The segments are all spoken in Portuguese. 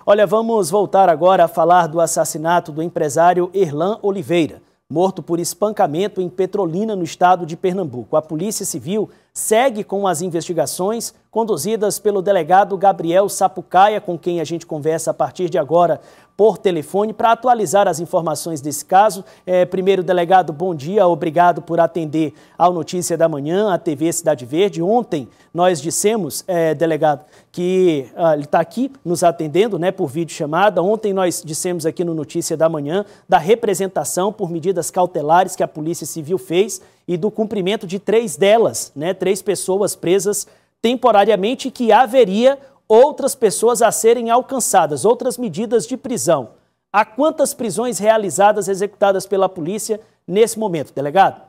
Olha, vamos voltar agora a falar do assassinato do empresário Erlan Oliveira, morto por espancamento em Petrolina, no estado de Pernambuco. A Polícia Civil segue com as investigações conduzidas pelo delegado Gabriel Sapucaia, com quem a gente conversa a partir de agora por telefone, para atualizar as informações desse caso. Primeiro, delegado, bom dia, obrigado por atender ao Notícia da Manhã, a TV Cidade Verde. Ontem nós dissemos, delegado, que ele está aqui nos atendendo, né, por videochamada. Ontem nós dissemos aqui no Notícia da Manhã da representação por medidas cautelares que a Polícia Civil fez e do cumprimento de 3 delas, né, 3 pessoas presas temporariamente, que haveria outras pessoas a serem alcançadas, outras medidas de prisão. Há quantas prisões realizadas, executadas pela polícia nesse momento, delegado?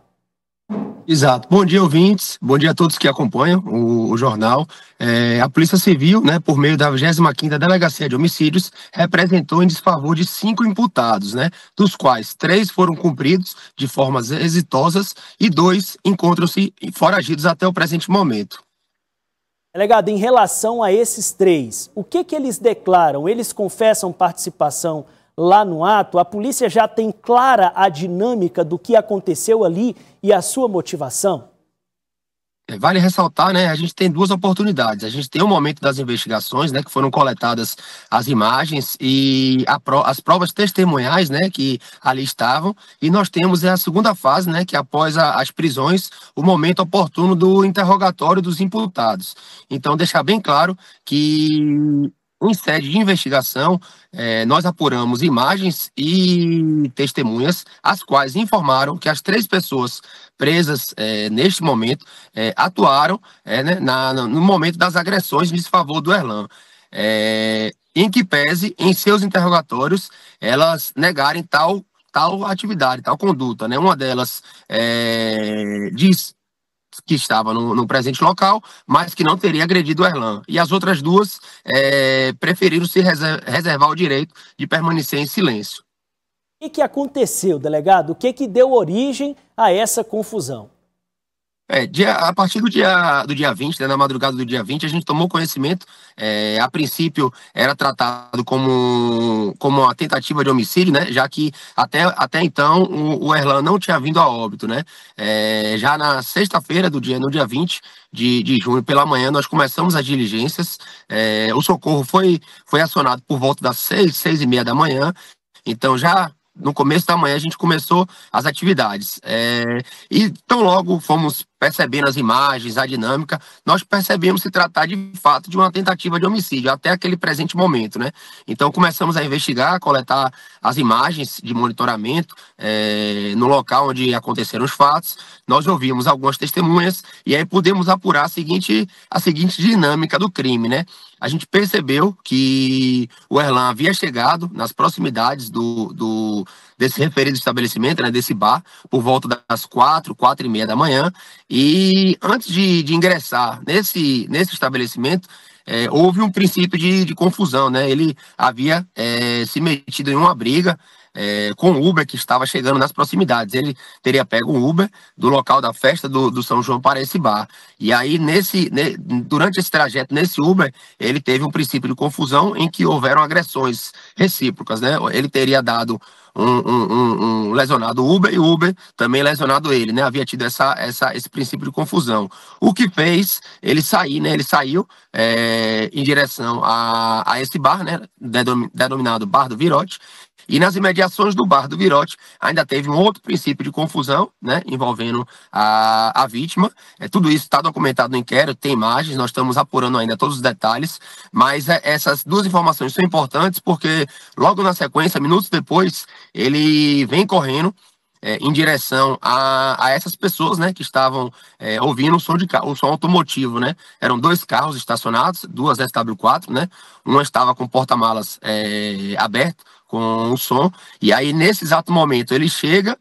Exato. Bom dia, ouvintes. Bom dia a todos que acompanham o jornal. A Polícia Civil, né, por meio da 25ª Delegacia de Homicídios, representou em desfavor de 5 imputados, né, dos quais 3 foram cumpridos de formas exitosas e 2 encontram-se foragidos até o presente momento. Delegado, em relação a esses 3, o que eles declaram? Eles confessam participação lá no ato? A polícia já tem clara a dinâmica do que aconteceu ali e a sua motivação? Vale ressaltar, né, a gente tem 2 oportunidades. A gente tem o momento das investigações, né, que foram coletadas as imagens e as provas testemunhais, né, que ali estavam, e nós temos a segunda fase, né, que após as prisões, o momento oportuno do interrogatório dos imputados. Então, deixar bem claro que em sede de investigação, nós apuramos imagens e testemunhas, as quais informaram que as 3 pessoas presas neste momento atuaram né, no momento das agressões em desfavor do Erlan. Em que pese, em seus interrogatórios, elas negarem tal atividade, tal conduta, né? Uma delas diz que estava no presente local, mas que não teria agredido o Erlan. E as outras 2 preferiram se reservar o direito de permanecer em silêncio. O que aconteceu, delegado? O que deu origem a essa confusão? A partir do dia 20, né, na madrugada do dia 20, a gente tomou conhecimento, a princípio era tratado como uma tentativa de homicídio, né, já que até então o Erlan não tinha vindo a óbito, né. Já na sexta-feira no dia 20 de junho, pela manhã, nós começamos as diligências, o socorro foi acionado por volta das 6h30 da manhã, então já no começo da manhã a gente começou as atividades. E tão logo fomos percebendo as imagens, a dinâmica, nós percebemos se tratar de fato de uma tentativa de homicídio, até aquele presente momento, né? Então começamos a investigar, coletar as imagens de monitoramento no local onde aconteceram os fatos. Nós ouvimos algumas testemunhas e aí pudemos apurar a seguinte dinâmica do crime, né? A gente percebeu que o Erlan havia chegado nas proximidades desse referido estabelecimento, né, desse bar, por volta das 4h30 da manhã, e antes de ingressar nesse estabelecimento, houve um princípio de confusão, né? Ele havia se metido em uma briga com o Uber que estava chegando nas proximidades. Ele teria pego um Uber do local da festa do São João para esse bar. E aí, durante esse trajeto, nesse Uber, ele teve um princípio de confusão em que houveram agressões recíprocas, né? Ele teria dado um lesionado Uber e o Uber também lesionado ele, né? Havia tido esse princípio de confusão. O que fez ele sair, né? Ele saiu em direção a esse bar, né? Denominado Bar do Virote. E nas imediações do Bar do Virote ainda teve um outro princípio de confusão, né, envolvendo a vítima. Tudo isso está documentado no inquérito, tem imagens, nós estamos apurando ainda todos os detalhes, mas essas 2 informações são importantes porque logo na sequência, minutos depois, ele vem correndo em direção a essas pessoas, né, que estavam ouvindo o som automotivo, né? Eram 2 carros estacionados, 2 SW4, né? Uma estava com o porta-malas aberto, com o som, e aí nesse exato momento ele chega,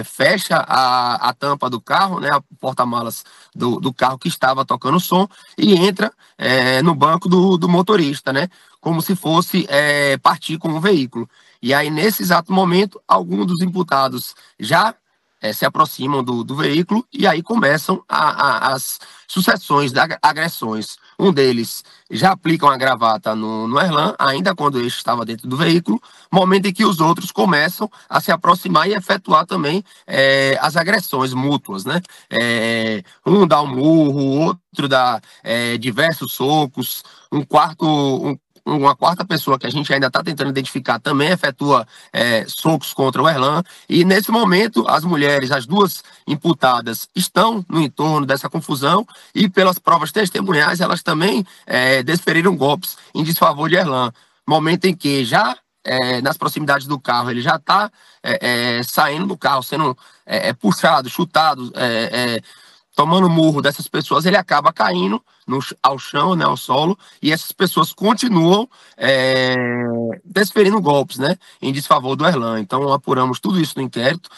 fecha a tampa do carro, né, a porta-malas do carro que estava tocando o som, e entra no banco do motorista, né, como se fosse partir com o veículo. E aí nesse exato momento, alguns dos imputados já se aproximam do veículo e aí começam as sucessões de agressões. Um deles já aplica uma gravata no Erlan, ainda quando este estava dentro do veículo, momento em que os outros começam a se aproximar e efetuar também as agressões mútuas, né? Um dá um murro, outro dá diversos socos, uma quarta pessoa que a gente ainda está tentando identificar também efetua socos contra o Erlan. E nesse momento, as mulheres, as duas imputadas, estão no entorno dessa confusão e pelas provas testemunhais, elas também desferiram golpes em desfavor de Erlan. Momento em que já nas proximidades do carro, ele já está saindo do carro, sendo puxado, chutado, tomando murro dessas pessoas, ele acaba caindo ao chão, né, ao solo, e essas pessoas continuam desferindo golpes, né, em desfavor do Erlan. Então, apuramos tudo isso no inquérito,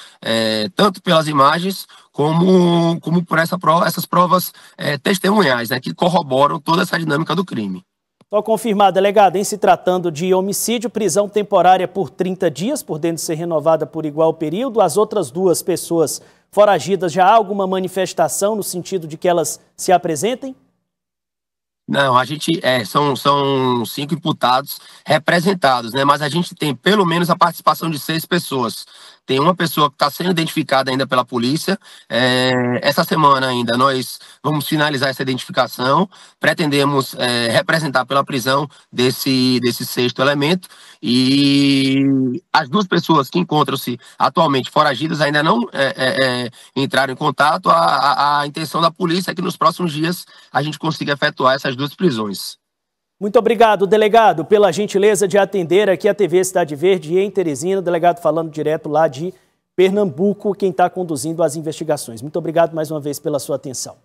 tanto pelas imagens, como por essas provas testemunhais, né, que corroboram toda essa dinâmica do crime. Só confirmar, delegado, em se tratando de homicídio, prisão temporária por 30 dias, podendo ser renovada por igual período. As outras duas pessoas foragidas, já há alguma manifestação no sentido de que elas se apresentem? Não, a gente são 5 imputados representados, né? Mas a gente tem pelo menos a participação de 6 pessoas. Tem uma pessoa que está sendo identificada ainda pela polícia. Essa semana ainda nós vamos finalizar essa identificação. Pretendemos representar pela prisão desse 6º elemento. E as 2 pessoas que encontram-se atualmente foragidas ainda não entraram em contato. A intenção da polícia é que nos próximos dias a gente consiga efetuar essas 2 prisões. Muito obrigado, delegado, pela gentileza de atender aqui a TV Cidade Verde em Teresina. O delegado falando direto lá de Pernambuco, quem está conduzindo as investigações. Muito obrigado mais uma vez pela sua atenção.